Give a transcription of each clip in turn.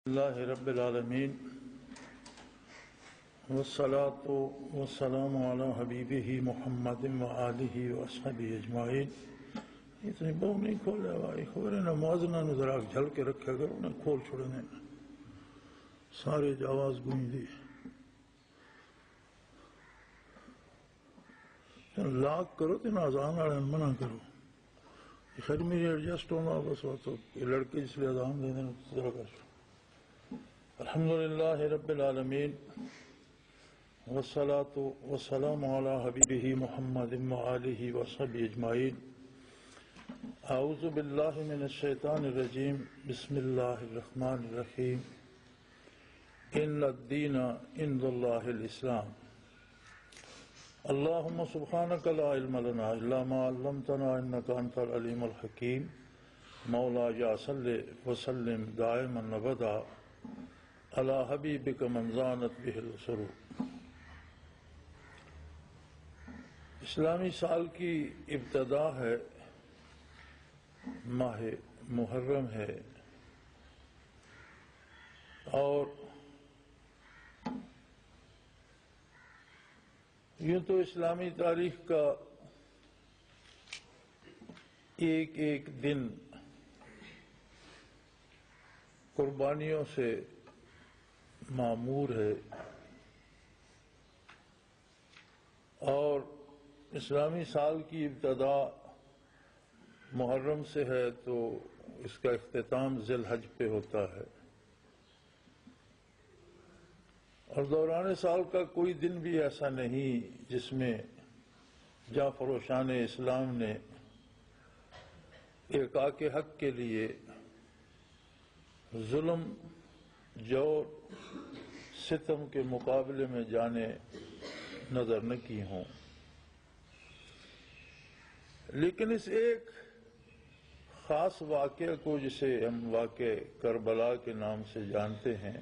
اللہ رب العالمین والصلاة والسلام علی حبیبہ محمد وآلہ وصحبہ اجمعین۔ اتنی بہو نہیں کھولے بھائی، خبریں نمازنا ذرا جھل کے رکھے کرو، انہیں کھول چھوڑنے سارے جواز گونج دی لاک کرو تو آزان والے منع کرو۔ خیر میری ایڈجسٹ ہونا بس وہ تو لڑکے جس لیے اذان دے دیں ذرا کر۔ الحمدللہ رب العالمین والصلاة والسلام علی حبیبہ محمد وآلہ وصحبہ اجمعین۔ اعوذ باللہ من الشیطان الرجیم، بسم اللہ الرحمن الرحیم۔ ان الدین عند اللہ الاسلام۔ اللہم سبحانک لا علم لنا الا ما علمتنا انک انت العلیم الحکیم۔ مولا صلی وسلم دائما ابدا علی حبیبک من زانت بہ السرور۔ اسلامی سال کی ابتدا ہے، ماہ محرم ہے، اور یوں تو اسلامی تاریخ کا ایک ایک دن قربانیوں سے معمور ہے، اور اسلامی سال کی ابتدا محرم سے ہے تو اس کا اختتام ذی الحج پہ ہوتا ہے، اور دوران سال کا کوئی دن بھی ایسا نہیں جس میں جعفر و شان اسلام نے احقاق حق کے لیے ظلم جور ستم کے مقابلے میں جانے نظر نہ کی ہوں۔ لیکن اس ایک خاص واقعہ کو، جسے ہم واقعہ کربلا کے نام سے جانتے ہیں،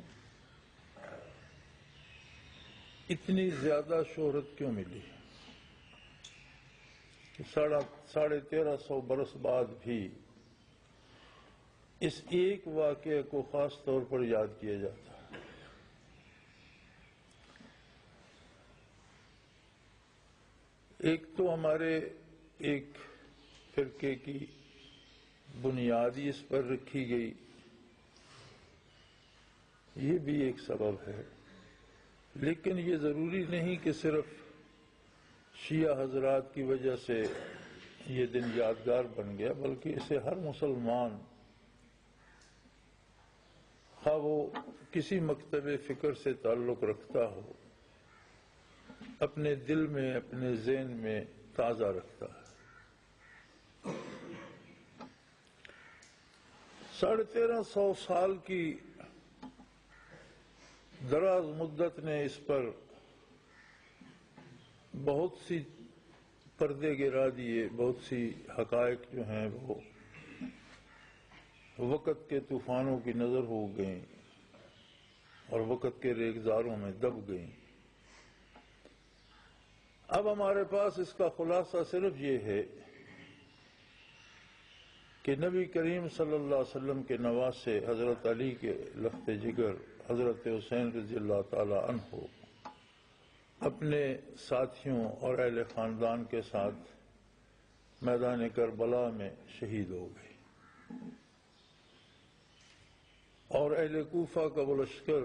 اتنی زیادہ شہرت کیوں ملی؟ 1350 برس بعد بھی اس ایک واقعے کو خاص طور پر یاد کیا جاتا ہے۔ ایک تو ہمارے ایک فرقے کی بنیادی اس پر رکھی گئی، یہ بھی ایک سبب ہے، لیکن یہ ضروری نہیں کہ صرف شیعہ حضرات کی وجہ سے یہ دن یادگار بن گیا، بلکہ اسے ہر مسلمان، خواہ وہ کسی مکتب فکر سے تعلق رکھتا ہو، اپنے دل میں، اپنے ذہن میں تازہ رکھتا ہے۔ 1350 سال کی دراز مدت نے اس پر بہت سی پردے گرا دیے، بہت سی حقائق جو ہیں وہ وقت کے طوفانوں کی نظر ہو گئیں اور وقت کے ریگزاروں میں دب گئیں۔ اب ہمارے پاس اس کا خلاصہ صرف یہ ہے کہ نبی کریم صلی اللہ علیہ وسلم کے نواسے حضرت علی کے لخت جگر حضرت حسین رضی اللہ تعالی عنہ اپنے ساتھیوں اور اہل خاندان کے ساتھ میدان کربلا میں شہید ہو گئے، اور اہل کوفہ کا وہ لشکر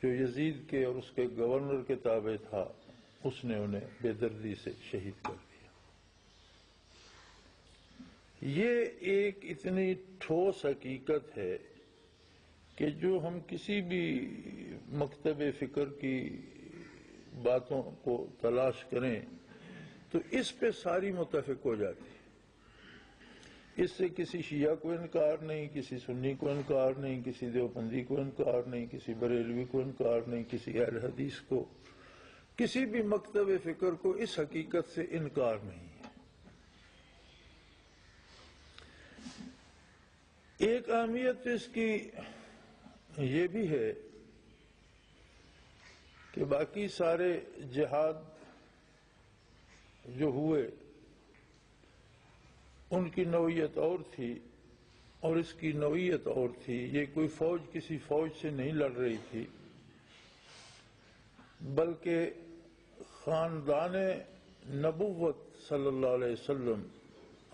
جو یزید کے اور اس کے گورنر کے تابع تھا، اس نے انہیں بے دردی سے شہید کر دیا۔ یہ ایک اتنی ٹھوس حقیقت ہے کہ جو ہم کسی بھی مکتب فکر کی باتوں کو تلاش کریں تو اس پہ ساری متفق ہو جاتی ہے۔ اس سے کسی شیعہ کو انکار نہیں، کسی سنی کو انکار نہیں، کسی دیوبندی کو انکار نہیں، کسی بریلوی کو انکار نہیں، کسی اہل حدیث کو، کسی بھی مکتب فکر کو اس حقیقت سے انکار نہیں ہے۔ ایک اہمیت اس کی یہ بھی ہے کہ باقی سارے جہاد جو ہوئے ان کی نوعیت اور تھی، اور اس کی نوعیت اور تھی. یہ کوئی فوج کسی فوج سے نہیں لڑ رہی تھی، بلکہ خاندان نبوت صلی اللہ علیہ وسلم،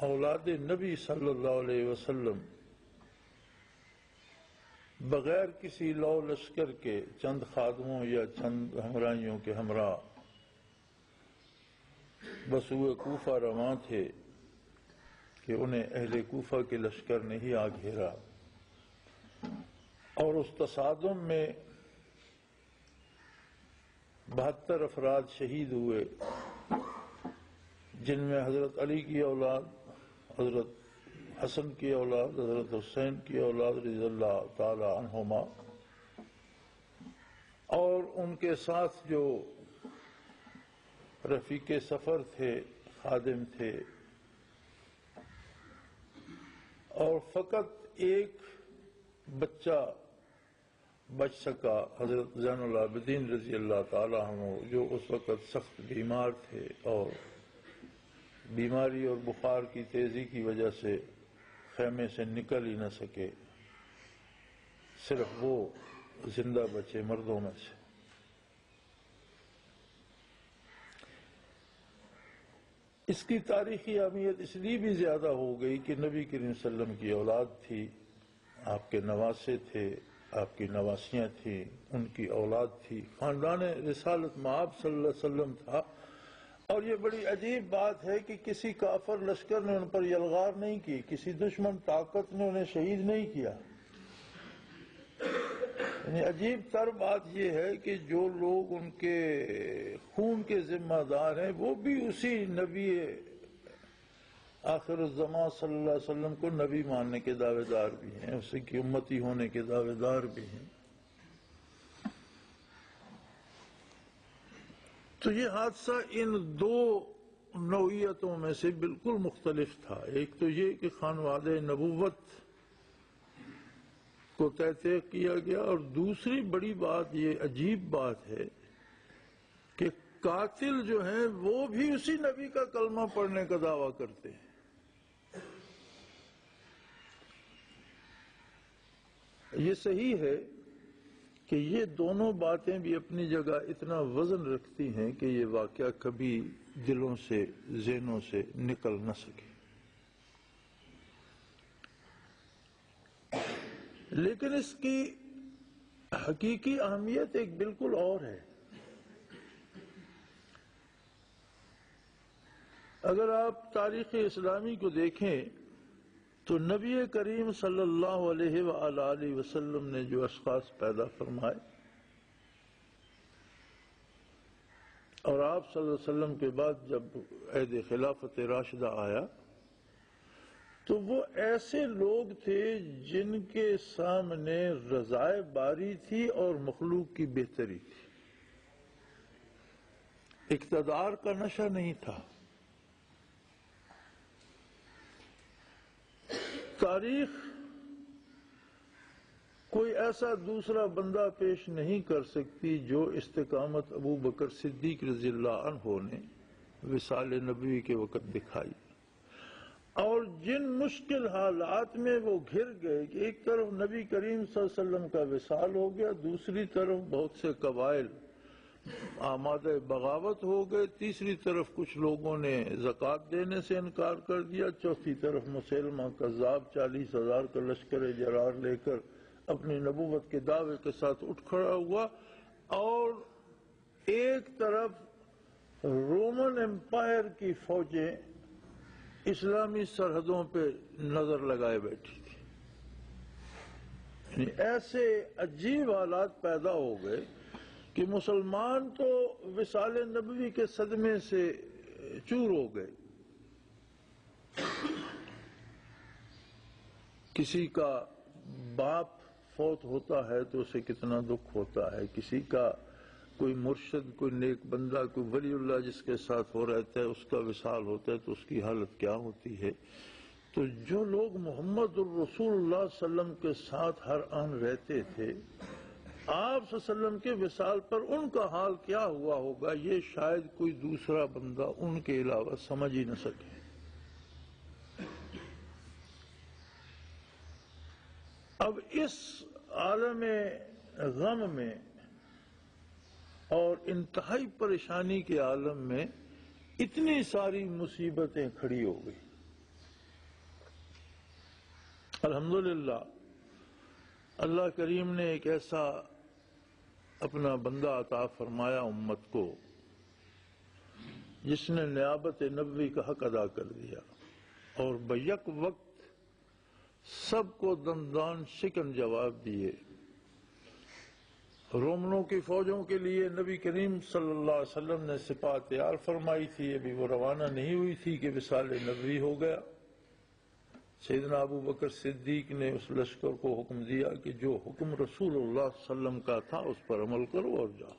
اولاد نبی صلی اللہ علیہ وسلم، بغیر کسی لو لشکر کے چند خادموں یا چند ہمراہیوں کے ہمراہ بسوئے کوفہ رواں تھے کہ انہیں اہل کوفہ کے لشکر نے ہی آ گھیرا، اور اس تصادم میں 72 افراد شہید ہوئے، جن میں حضرت علی کی اولاد، حضرت حسن کی اولاد، حضرت حسین کی اولاد رضی اللہ تعالی عنہما، اور ان کے ساتھ جو رفیق سفر تھے، خادم تھے، اور فقط ایک بچہ بچ سکا، حضرت زین العابدین رضی اللہ تعالی عنہ، جو اس وقت سخت بیمار تھے اور بیماری اور بخار کی تیزی کی وجہ سے خیمے سے نکل ہی نہ سکے، صرف وہ زندہ بچے مردوں میں سے. اس کی تاریخی اہمیت اس لیے بھی زیادہ ہو گئی کہ نبی کریم صلی اللہ علیہ وسلم کی اولاد تھی، آپ کے نواسے تھے، آپ کی نواسیاں تھیں، ان کی اولاد تھی، خاندان رسالت مآب صلی اللہ علیہ وسلم تھا. اور یہ بڑی عجیب بات ہے کہ کسی کافر لشکر نے ان پر یلغار نہیں کی، کسی دشمن طاقت نے انہیں شہید نہیں کیا. یعنی عجیب تر بات یہ ہے کہ جو لوگ ان کے خون کے ذمہ دار ہیں وہ بھی اسی نبی آخر الزمان صلی اللہ علیہ وسلم کو نبی ماننے کے دعوے دار بھی ہیں، اسی کی امتی ہونے کے دعوے دار بھی ہیں. تو یہ حادثہ ان دو نوعیتوں میں سے بالکل مختلف تھا. ایک تو یہ کہ خانوادہ نبوت کو تحقیق کیا گیا، اور دوسری بڑی بات، یہ عجیب بات ہے کہ قاتل جو ہیں وہ بھی اسی نبی کا کلمہ پڑھنے کا دعویٰ کرتے ہیں. یہ صحیح ہے کہ یہ دونوں باتیں بھی اپنی جگہ اتنا وزن رکھتی ہیں کہ یہ واقعہ کبھی دلوں سے، ذہنوں سے نکل نہ سکے. لیکن اس کی حقیقی اہمیت ایک بالکل اور ہے. اگر آپ تاریخ اسلامی کو دیکھیں تو نبی کریم صلی اللہ علیہ وآلہ وسلم نے جو اشخاص پیدا فرمائے، اور آپ صلی اللہ علیہ وسلم کے بعد جب عہد خلافت راشدہ آیا تو وہ ایسے لوگ تھے جن کے سامنے رضائے باری تھی اور مخلوق کی بہتری تھی. اقتدار کا نشہ نہیں تھا. تاریخ کوئی ایسا دوسرا بندہ پیش نہیں کر سکتی جو استقامت ابو بکر صدیق رضی اللہ عنہ نے وصال نبوی کے وقت دکھائی، اور جن مشکل حالات میں وہ گھر گئے کہ ایک طرف نبی کریم صلی اللہ علیہ وسلم کا وصال ہو گیا، دوسری طرف بہت سے قبائل آمادہ بغاوت ہو گئے، تیسری طرف کچھ لوگوں نے زکوٰۃ دینے سے انکار کر دیا، چوتھی طرف مسیلمہ کذاب 40,000 کا لشکر جرار لے کر اپنی نبوت کے دعوے کے ساتھ اٹھ کھڑا ہوا، اور ایک طرف رومن امپائر کی فوجیں اسلامی سرحدوں پہ نظر لگائے بیٹھی تھی. یعنی ایسے عجیب حالات پیدا ہو گئے کہ مسلمان تو وصال نبوی کے صدمے سے چور ہو گئے. کسی کا باپ فوت ہوتا ہے تو اسے کتنا دکھ ہوتا ہے، کسی کا کوئی مرشد، کوئی نیک بندہ، کوئی ولی اللہ جس کے ساتھ ہو رہتا ہے اس کا وصال ہوتا ہے تو اس کی حالت کیا ہوتی ہے. تو جو لوگ محمد الرسول اللہ صلی اللہ علیہ وسلم کے ساتھ ہر آن رہتے تھے، آپ صلی اللہ علیہ وسلم کے وصال پر ان کا حال کیا ہوا ہوگا، یہ شاید کوئی دوسرا بندہ ان کے علاوہ سمجھ ہی نہ سکے. اب اس عالم غم میں اور انتہائی پریشانی کے عالم میں اتنی ساری مصیبتیں کھڑی ہو گئی. الحمدللہ اللہ کریم نے ایک ایسا اپنا بندہ عطا فرمایا امت کو جس نے نیابت نبوی کا حق ادا کر دیا اور بیک وقت سب کو دندان شکن جواب دیے. رومنوں کی فوجوں کے لیے نبی کریم صلی اللہ علیہ وسلم نے سپاہ تیار فرمائی تھی، ابھی وہ روانہ نہیں ہوئی تھی کہ وصال نبوی ہو گیا. سیدنا ابو بکر صدیق نے اس لشکر کو حکم دیا کہ جو حکم رسول اللہ صلی اللہ علیہ وسلم کا تھا اس پر عمل کرو اور جاؤ.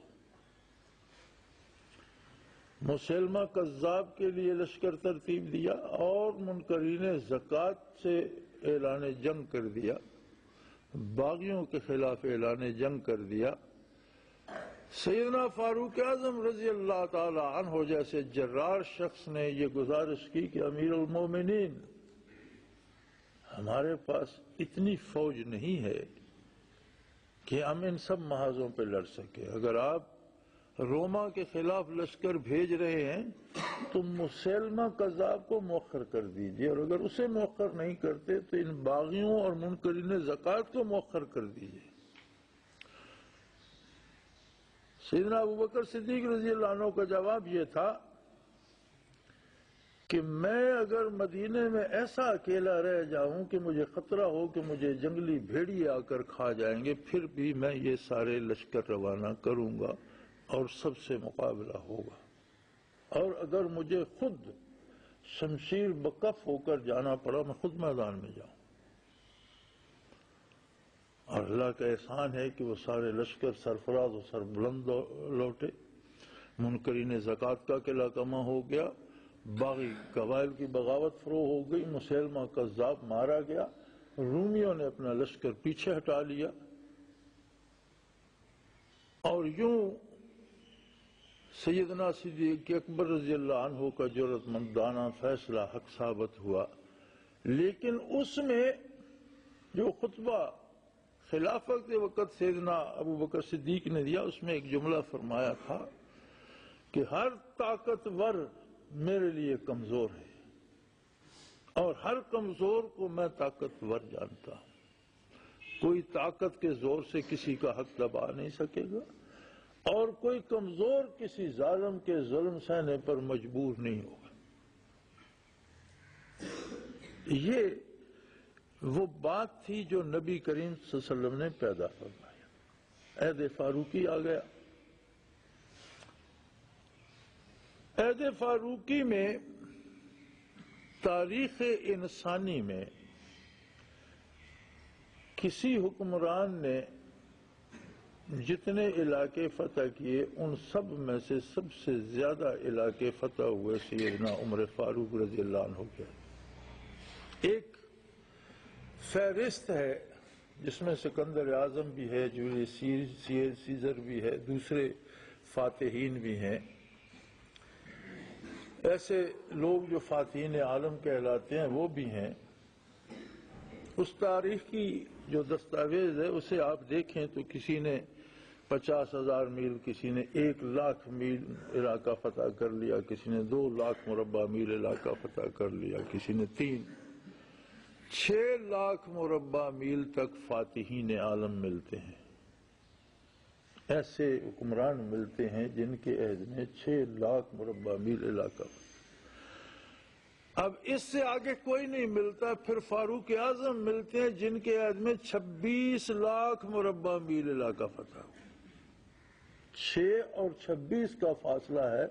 مسلمہ کذاب کے لیے لشکر ترتیب دیا اور منکرین زکوٰۃ سے اعلان جنگ کر دیا، باغیوں کے خلاف اعلان جنگ کر دیا. سیدنا فاروق اعظم رضی اللہ تعالی عنہ جیسے جرار شخص نے یہ گزارش کی کہ امیر المومنین ہمارے پاس اتنی فوج نہیں ہے کہ ہم ان سب محاذوں پہ لڑ سکے. اگر آپ روما کے خلاف لشکر بھیج رہے ہیں تو مسلمہ کذاب کو مؤخر کر دیجئے، اور اگر اسے مؤخر نہیں کرتے تو ان باغیوں اور منکرین زکوٰۃ کو مؤخر کر دیجئے. سیدنا ابو بکر صدیق رضی اللہ عنہ کا جواب یہ تھا کہ میں اگر مدینے میں ایسا اکیلا رہ جاؤں کہ مجھے خطرہ ہو کہ مجھے جنگلی بھیڑیے آ کر کھا جائیں گے، پھر بھی میں یہ سارے لشکر روانہ کروں گا اور سب سے مقابلہ ہوگا. اور اگر مجھے خود شمشیر بکف ہو کر جانا پڑا میں خود میدان میں جاؤں. اور اللہ کا احسان ہے کہ وہ سارے لشکر سرفراز و سربلند لوٹے. منکرین زکوٰۃ کا قلعہ کما ہو گیا، باغی قبائل کی بغاوت فروغ ہو گئی، مسلمہ کذاب مارا گیا، رومیوں نے اپنا لشکر پیچھے ہٹا لیا. اور یوں سیدنا صدیق اکبر رضی اللہ عنہ کا جرأت مندانہ فیصلہ حق ثابت ہوا. لیکن اس میں جو خطبہ خلافت کے وقت سیدنا ابو بکر صدیق نے دیا اس میں ایک جملہ فرمایا تھا کہ ہر طاقتور میرے لیے کمزور ہے اور ہر کمزور کو میں طاقتور جانتا ہوں. کوئی طاقت کے زور سے کسی کا حق دبا نہیں سکے گا اور کوئی کمزور کسی ظالم کے ظلم سہنے پر مجبور نہیں ہوگا. یہ وہ بات تھی جو نبی کریم صلی اللہ علیہ وسلم نے پیدا فرمایا. عہد فاروقی آ گیا. عہد فاروقی میں تاریخ انسانی میں کسی حکمران نے جتنے علاقے فتح کیے ان سب میں سے سب سے زیادہ علاقے فتح ہوئے سیدنا عمر فاروق رضی اللہ عنہ کے. ایک فہرست ہے جس میں سکندر اعظم بھی ہے، جولیس سیزر بھی ہے، دوسرے فاتحین بھی ہیں. ایسے لوگ جو فاتحین عالم کہلاتے ہیں وہ بھی ہیں. اس تاریخ کی جو دستاویز ہے اسے آپ دیکھیں تو کسی نے 50,000 میل، کسی نے 1,00,000 میل علاقہ فتح کر لیا، کسی نے 2,00,000 مربع میل علاقہ فتح کر لیا، کسی نے 6,00,000 مربع میل تک فاتحین عالم ملتے ہیں. ایسے حکمران ملتے ہیں جن کے عہد میں 6,00,000 مربع میل علاقہ. اب اس سے آگے کوئی نہیں ملتا. پھر فاروق اعظم ملتے ہیں جن کے عہد میں 26,00,000 مربع میل علاقہ فتح. 6 اور 26 کا فاصلہ ہے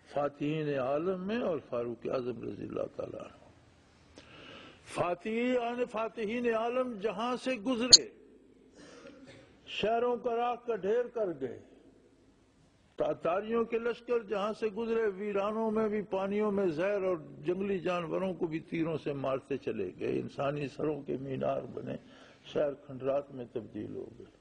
فاتحین عالم میں اور فاروق اعظم رضی اللہ تعالیٰ عنہ. فاتحین عالم جہاں سے گزرے شہروں کا راہ کا ڈھیر کر گئے. تاتاریوں کے لشکر جہاں سے گزرے ویرانوں میں بھی پانیوں میں زہر اور جنگلی جانوروں کو بھی تیروں سے مارتے چلے گئے. انسانی سروں کے مینار بنے، شہر کھنڈرات میں تبدیل ہو گئے.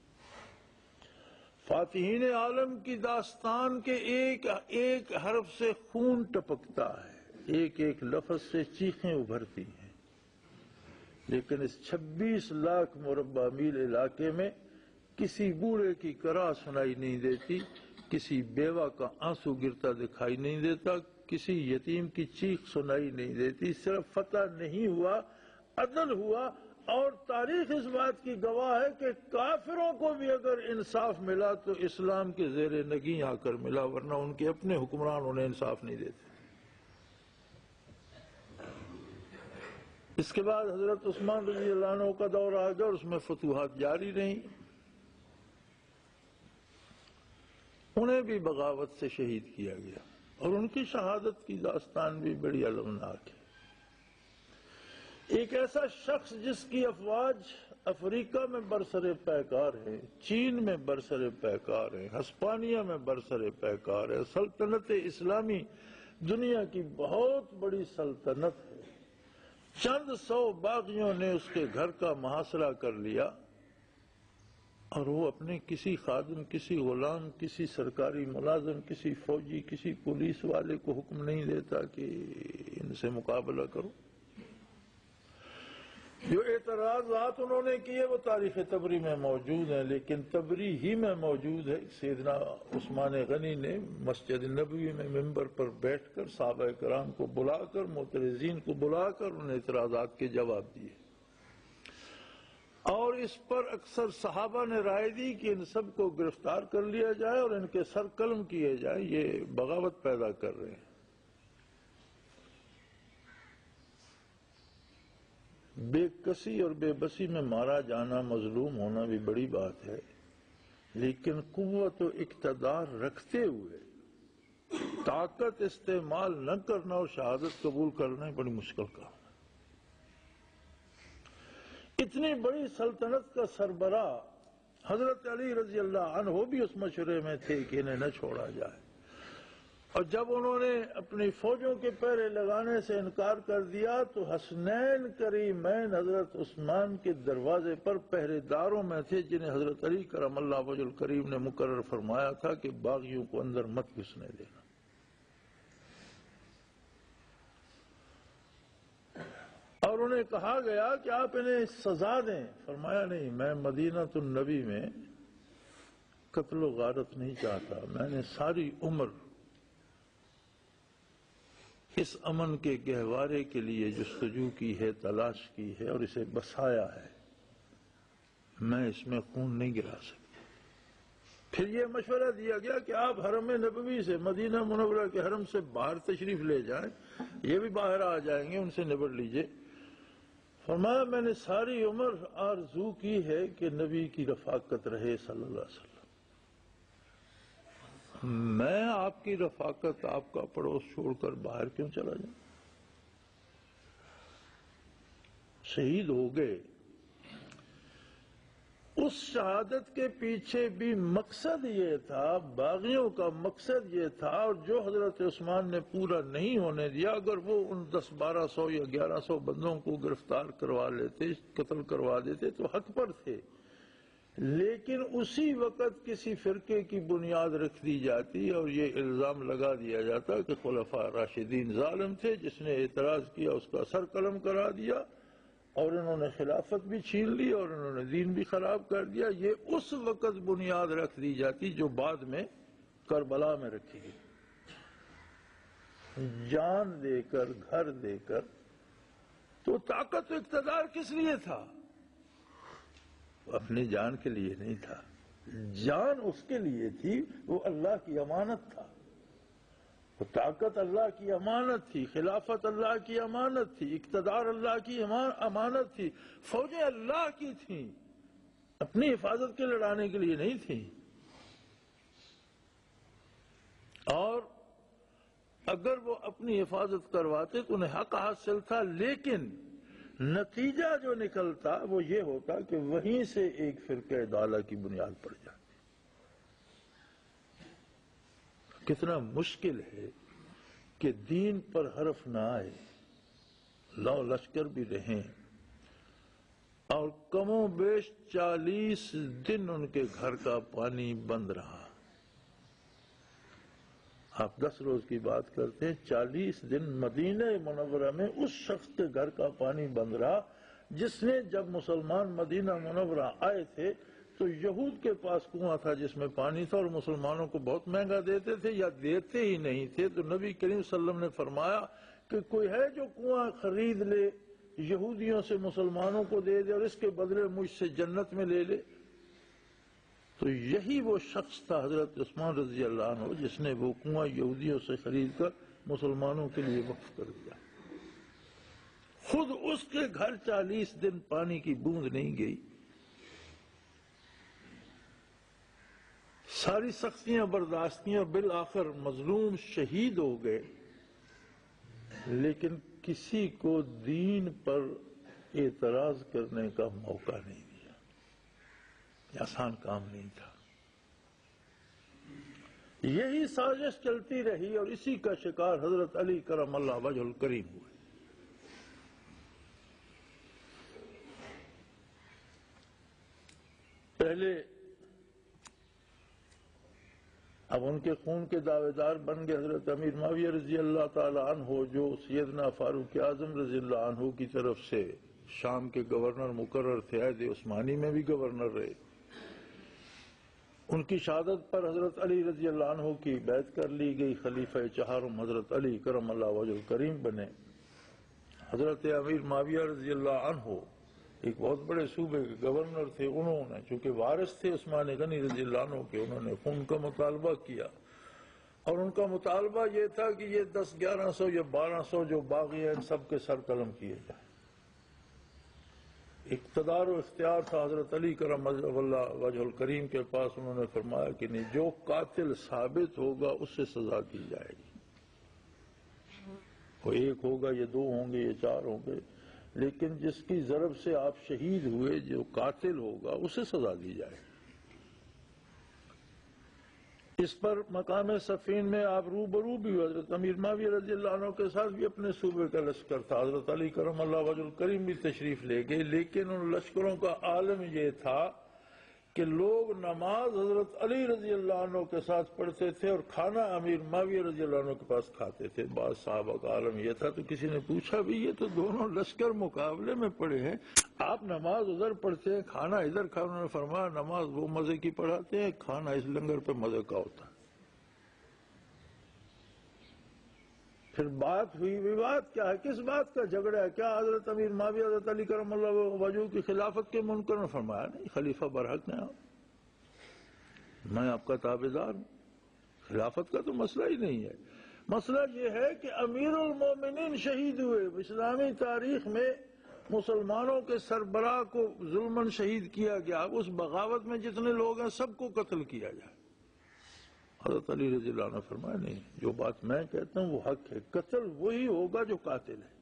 فاتحین عالم کی داستان کے ایک ایک حرف سے خون ٹپکتا ہے، ایک ایک لفظ سے چیخیں ابھرتی ہیں. لیکن اس 26 لاکھ مربع میل علاقے میں کسی بوڑھے کی کرا سنائی نہیں دیتی، کسی بیوہ کا آنسو گرتا دکھائی نہیں دیتا، کسی یتیم کی چیخ سنائی نہیں دیتی۔ صرف فتح نہیں ہوا، عدل ہوا، اور تاریخ اس بات کی گواہ ہے کہ کافروں کو بھی اگر انصاف ملا تو اسلام کے زیر نگیں آ کر ملا، ورنہ ان کے اپنے حکمران انہیں انصاف نہیں دیتے۔ اس کے بعد حضرت عثمان رضی اللہ عنہ کا دور آ گیا اور اس میں فتوحات جاری رہیں۔ انہیں بھی بغاوت سے شہید کیا گیا، اور ان کی شہادت کی داستان بھی بڑی المناک ہے۔ ایک ایسا شخص جس کی افواج افریقہ میں برسر پیکار ہے، چین میں برسر پیکار ہے، ہسپانیہ میں برسر پیکار ہے، سلطنت اسلامی دنیا کی بہت بڑی سلطنت ہے، چند 100 باغیوں نے اس کے گھر کا محاصرہ کر لیا، اور وہ اپنے کسی خادم، کسی غلام، کسی سرکاری ملازم، کسی فوجی، کسی پولیس والے کو حکم نہیں دیتا کہ ان سے مقابلہ کرو۔ جو اعتراضات انہوں نے کیے وہ تاریخ تبری میں موجود ہیں، لیکن تبری ہی میں موجود ہے۔ سیدنا عثمان غنی نے مسجد نبوی میں ممبر پر بیٹھ کر صحابہ کرام کو بلا کر، معترضین کو بلا کر ان اعتراضات کے جواب دیے، اور اس پر اکثر صحابہ نے رائے دی کہ ان سب کو گرفتار کر لیا جائے اور ان کے سر قلم کیے جائیں، یہ بغاوت پیدا کر رہے ہیں۔ بے کسی اور بے بسی میں مارا جانا، مظلوم ہونا بھی بڑی بات ہے، لیکن قوت و اقتدار رکھتے ہوئے طاقت استعمال نہ کرنا اور شہادت قبول کرنا بڑی مشکل کام ہے۔ اتنی بڑی سلطنت کا سربراہ حضرت علی رضی اللہ عنہ بھی اس مشورے میں تھے کہ انہیں نہ چھوڑا جائے، اور جب انہوں نے اپنی فوجوں کے پہرے لگانے سے انکار کر دیا تو حسنین کریمین حضرت عثمان کے دروازے پر پہرے داروں میں تھے، جنہیں حضرت علی کرم اللہ وجہ الکریم نے مقرر فرمایا تھا کہ باغیوں کو اندر مت گھسنے دینا۔ اور انہیں کہا گیا کہ آپ انہیں سزا دیں، فرمایا نہیں، میں مدینہ النبی میں قتل و غارت نہیں چاہتا، میں نے ساری عمر اس امن کے گہوارے کے لیے جستجو کی ہے، تلاش کی ہے اور اسے بسایا ہے، میں اس میں خون نہیں گرا سکتا۔ پھر یہ مشورہ دیا گیا کہ آپ حرم نبوی سے، مدینہ منورہ کے حرم سے باہر تشریف لے جائیں، یہ بھی باہر آ جائیں گے، ان سے نبڑ لیجئے۔ فرمایا میں نے ساری عمر آرزو کی ہے کہ نبی کی رفاقت رہے صلی اللہ علیہ وسلم، میں آپ کی رفاقت، آپ کا پڑوس چھوڑ کر باہر کیوں چلا جاؤں؟ شہید ہو گئے۔ اس شہادت کے پیچھے بھی مقصد یہ تھا، باغیوں کا مقصد یہ تھا، اور جو حضرت عثمان نے پورا نہیں ہونے دیا۔ اگر وہ ان 10-1200 یا 1100 بندوں کو گرفتار کروا لیتے، قتل کروا دیتے تو حق پر تھے، لیکن اسی وقت کسی فرقے کی بنیاد رکھ دی جاتی اور یہ الزام لگا دیا جاتا کہ خلفاء راشدین ظالم تھے، جس نے اعتراض کیا اس کا سر قلم کرا دیا، اور انہوں نے خلافت بھی چھین لی اور انہوں نے دین بھی خراب کر دیا۔ یہ اس وقت بنیاد رکھ دی جاتی جو بعد میں کربلا میں رکھی گئی، جان دے کر، گھر دے کر۔ تو طاقت و اقتدار کس لیے تھا؟ اپنی جان کے لیے نہیں تھا، جان اس کے لیے تھی، وہ اللہ کی امانت تھا، وہ طاقت اللہ کی امانت تھی، خلافت اللہ کی امانت تھی، اقتدار اللہ کی امانت تھی، فوجیں اللہ کی تھیں، اپنی حفاظت کے لڑانے کے لیے نہیں تھیں۔ اور اگر وہ اپنی حفاظت کرواتے تو انہیں حق حاصل تھا، لیکن نتیجہ جو نکلتا وہ یہ ہوتا کہ وہیں سے ایک فرقہ ضالہ کی بنیاد پڑ جاتی۔ کتنا مشکل ہے کہ دین پر حرف نہ آئے، لو لشکر بھی رہیں، اور کم و بیش 40 دن ان کے گھر کا پانی بند رہا۔ آپ 10 روز کی بات کرتے ہیں، 40 دن مدینہ منورہ میں اس شخص کے گھر کا پانی بند رہا جس نے جب مسلمان مدینہ منورہ آئے تھے تو یہود کے پاس کنواں تھا جس میں پانی تھا اور مسلمانوں کو بہت مہنگا دیتے تھے یا دیتے ہی نہیں تھے، تو نبی کریم صلی اللہ علیہ وسلم نے فرمایا کہ کوئی ہے جو کنواں خرید لے یہودیوں سے مسلمانوں کو دے دے اور اس کے بدلے مجھ سے جنت میں لے لے؟ تو یہی وہ شخص تھا حضرت عثمان رضی اللہ عنہ جس نے وہ کنواں یہودیوں سے خرید کر مسلمانوں کے لیے وقف کر دیا۔ خود اس کے گھر 40 دن پانی کی بوند نہیں گئی، ساری سختیاں برداشتیں اور بالآخر مظلوم شہید ہو گئے، لیکن کسی کو دین پر اعتراض کرنے کا موقع نہیں دیا۔ یہ آسان کام نہیں تھا، یہی سازش چلتی رہی اور اسی کا شکار حضرت علی کرم اللہ وجہ الکریم ہوئے۔ پہلے اب ان کے خون کے دعوے دار بن گئے حضرت امیر معاویہ رضی اللہ تعالی عنہ، جو سیدنا فاروق اعظم رضی اللہ عنہ کی طرف سے شام کے گورنر مقرر تھے، عہد عثمانی میں بھی گورنر رہے۔ ان کی شہادت پر حضرت علی رضی اللہ عنہ کی بیعت کر لی گئی، خلیفہ چہارم حضرت علی کرم اللہ وجہ الکریم بنے۔ حضرت امیر معاویہ رضی اللہ عنہ ایک بہت بڑے صوبے کے گورنر تھے، انہوں نے چونکہ وارث تھے عثمان غنی رضی اللہ عنہ کے، انہوں نے خون کا مطالبہ کیا اور ان کا مطالبہ یہ تھا کہ یہ 10-1100 یا 1200 جو باغی ہیں ان سب کے سر قلم کیے جائیں۔ اقتدار و اختیار تھا حضرت علی کرم اللہ وجہ الکریم کے پاس، انہوں نے فرمایا کہ نہیں، جو قاتل ثابت ہوگا اس سے سزا دی جائے گی، وہ 1 ہوگا یا 2 ہوں گے یا 4 ہوں گے، لیکن جس کی ضرب سے آپ شہید ہوئے جو قاتل ہوگا اسے سزا دی جائے۔ اس پر مقام صفین میں آپ روبرو بھی ہوئے، حضرت امیر معاویہ رضی اللہ عنہ کے ساتھ بھی اپنے صوبے کا لشکر تھا، حضرت علی کرم اللہ وجہ الکریم بھی تشریف لے گئے، لیکن ان لشکروں کا عالم یہ تھا کہ لوگ نماز حضرت علی رضی اللہ عنہ کے ساتھ پڑھتے تھے اور کھانا امیر معاویہ رضی اللہ عنہ کے پاس کھاتے تھے۔ بعض صحابہ کا عالم یہ تھا، تو کسی نے پوچھا بھی یہ تو دونوں لشکر مقابلے میں پڑے ہیں، آپ نماز ادھر پڑھتے ہیں کھانا ادھر کھانا؟ انہوں نے فرمایا نماز وہ مزے کی پڑھاتے ہیں، کھانا اس لنگر پہ مزے کا ہوتا ہے۔ پھر بات ہوئی، وواد کیا ہے، کس بات کا جھگڑا ہے؟ کیا حضرت امیر معاویہ حضرت علی کرم اللہ وجہ کی خلافت کے منکر نے؟ فرمایا نہیں، خلیفہ برحق ہیں آپ، میں آپ کا تابعدار ہوں، خلافت کا تو مسئلہ ہی نہیں ہے۔ مسئلہ یہ ہے کہ امیر المومنین شہید ہوئے، اسلامی تاریخ میں مسلمانوں کے سربراہ کو ظلماً شہید کیا گیا، اس بغاوت میں جتنے لوگ ہیں سب کو قتل کیا جائے۔ حضرت علی رضی اللہ عنہ فرمایا نہیں، جو بات میں کہتا ہوں وہ حق ہے، قتل وہی ہوگا جو قاتل ہے۔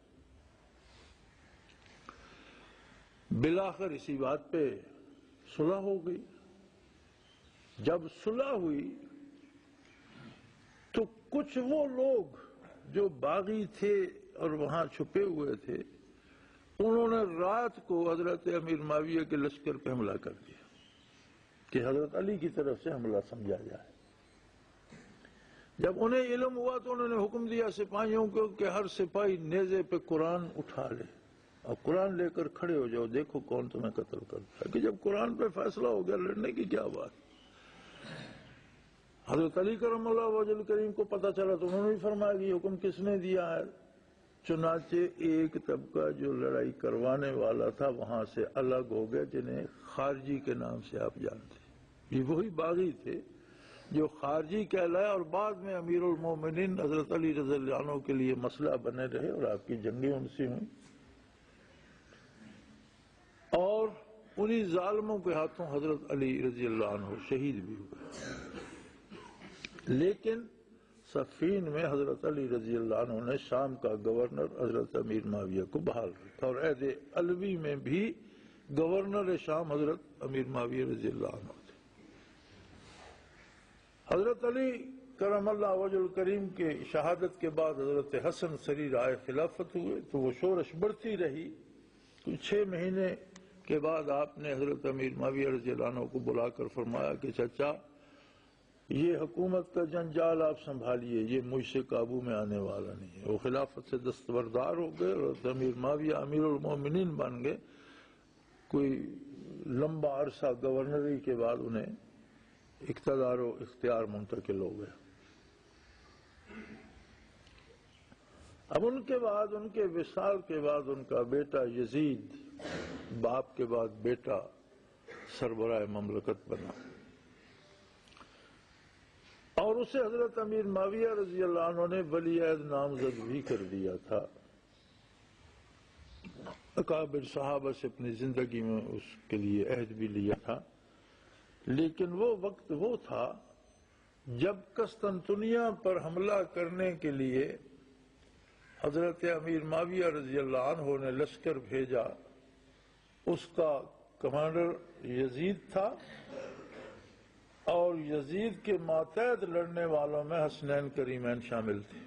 بالآخر اسی بات پہ صلح ہو گئی۔ جب صلح ہوئی تو کچھ وہ لوگ جو باغی تھے اور وہاں چھپے ہوئے تھے، انہوں نے رات کو حضرت امیر معاویہ کے لشکر پہ حملہ کر دیا کہ حضرت علی کی طرف سے حملہ سمجھا جائے۔ جب انہیں علم ہوا تو انہوں نے حکم دیا سپاہیوں کو کہ ہر سپاہی نیزے پہ قرآن اٹھا لے اور قرآن لے کر کھڑے ہو جاؤ، دیکھو کون تمہیں قتل کرتا ہے۔ کہ جب قرآن پہ فیصلہ ہو گیا لڑنے کی کیا بات؟ حضرت علی کرم اللہ وجہ الکریم کو پتہ چلا تو انہوں نے بھی فرمایا کہ یہ حکم کس نے دیا ہے؟ چنانچہ ایک طبقہ جو لڑائی کروانے والا تھا وہاں سے الگ ہو گئے، جنہیں خارجی کے نام سے آپ جانتے، یہ وہی باغی تھے جو خارجی کہلائے اور بعد میں امیر المومنین حضرت علی رضی اللہ عنہ کے لیے مسئلہ بنے رہے اور آپ کی جنگیں ان سے ہوئیں، اور انہی ظالموں کے ہاتھوں حضرت علی رضی اللہ عنہ شہید بھی ہوئے۔ لیکن صفین میں حضرت علی رضی اللہ عنہ نے شام کا گورنر حضرت امیر معاویہ کو بحال رکھا، اور عہد علوی میں بھی گورنر شام حضرت امیر معاویہ رضی اللہ عنہ تھے۔ حضرت علی کرم اللہ وجہ الکریم کے شہادت کے بعد حضرت حسن سری رائے خلافت ہوئے تو وہ شورش بڑھتی رہی۔ کچھ 6 مہینے کے بعد آپ نے حضرت امیر معاویہ رضی اللہ عنہ کو بلا کر فرمایا کہ چچا، یہ حکومت کا جنجال آپ سنبھالیے، یہ مجھ سے قابو میں آنے والا نہیں ہے۔ وہ خلافت سے دستبردار ہو گئے اور امیر معاویہ امیر المومنین بن گئے۔ کوئی لمبا عرصہ گورنری کے بعد انہیں اقتدار و اختیار منتقل ہو گیا۔ اب ان کے بعد، ان کے وصال کے بعد، ان کا بیٹا یزید، باپ کے بعد بیٹا سربراہ مملکت بنا، اور اسے حضرت امیر معاویہ رضی اللہ عنہ نے ولی عہد نامزد بھی کر دیا تھا۔ اکابر صحابہ سے اپنی زندگی میں اس کے لیے عہد بھی لیا تھا، لیکن وہ وقت وہ تھا جب قسطنطنیہ پر حملہ کرنے کے لیے حضرت امیر معاویہ رضی اللہ عنہ نے لشکر بھیجا۔ اس کا کمانڈر یزید تھا، اور یزید کے ماتحت لڑنے والوں میں حسنین کریمین شامل تھے،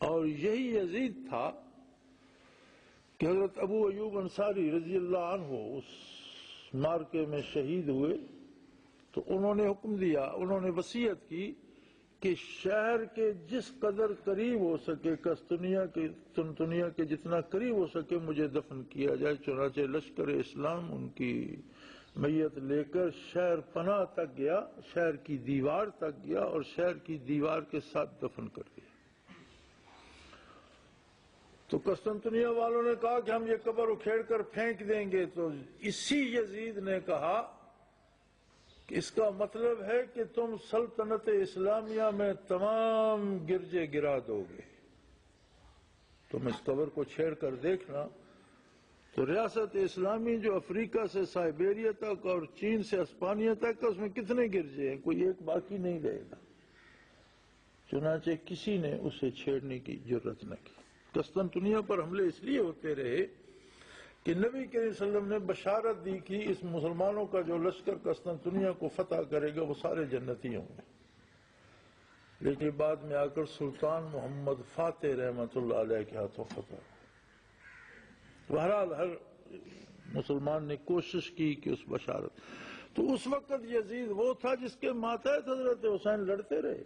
اور یہی یزید تھا کہ حضرت ابو ایوب انصاری رضی اللہ عنہ اس معرکے میں شہید ہوئے، تو انہوں نے حکم دیا، انہوں نے وصیت کی کہ شہر کے جس قدر قریب ہو سکے، قسطنطنیہ کے جتنا قریب ہو سکے مجھے دفن کیا جائے۔ چنانچہ لشکر اسلام ان کی میت لے کر شہر پناہ تک گیا، شہر کی دیوار تک گیا، اور شہر کی دیوار کے ساتھ دفن کر دیا۔ تو قسطنطنیہ والوں نے کہا کہ ہم یہ قبر اکھیڑ کر پھینک دیں گے، تو اسی یزید نے کہا کہ اس کا مطلب ہے کہ تم سلطنت اسلامیہ میں تمام گرجے گرا دو گے، تم اس قبر کو چھیڑ کر دیکھنا۔ تو ریاست اسلامی جو افریقہ سے سائبیریا تک اور چین سے اسپانیہ تک، اس میں کتنے گرجے ہیں، کوئی ایک باقی نہیں رہے گا۔ چنانچہ کسی نے اسے چھیڑنے کی جرت نہ کی۔ قسطنطنیہ پر حملے اس لیے ہوتے رہے کہ نبی کریم صلی اللہ علیہ وسلم نے بشارت دی کہ اس مسلمانوں کا جو لشکر قسطنطنیہ کو فتح کرے گا وہ سارے جنتی ہوں گے، لیکن بعد میں آ کر سلطان محمد فاتح رحمۃ اللہ علیہ کے ہاتھوں فتح۔ بہرحال ہر مسلمان نے کوشش کی کہ اس بشارت، تو اس وقت یزید وہ تھا جس کے ماتحت حضرت حسین لڑتے رہے۔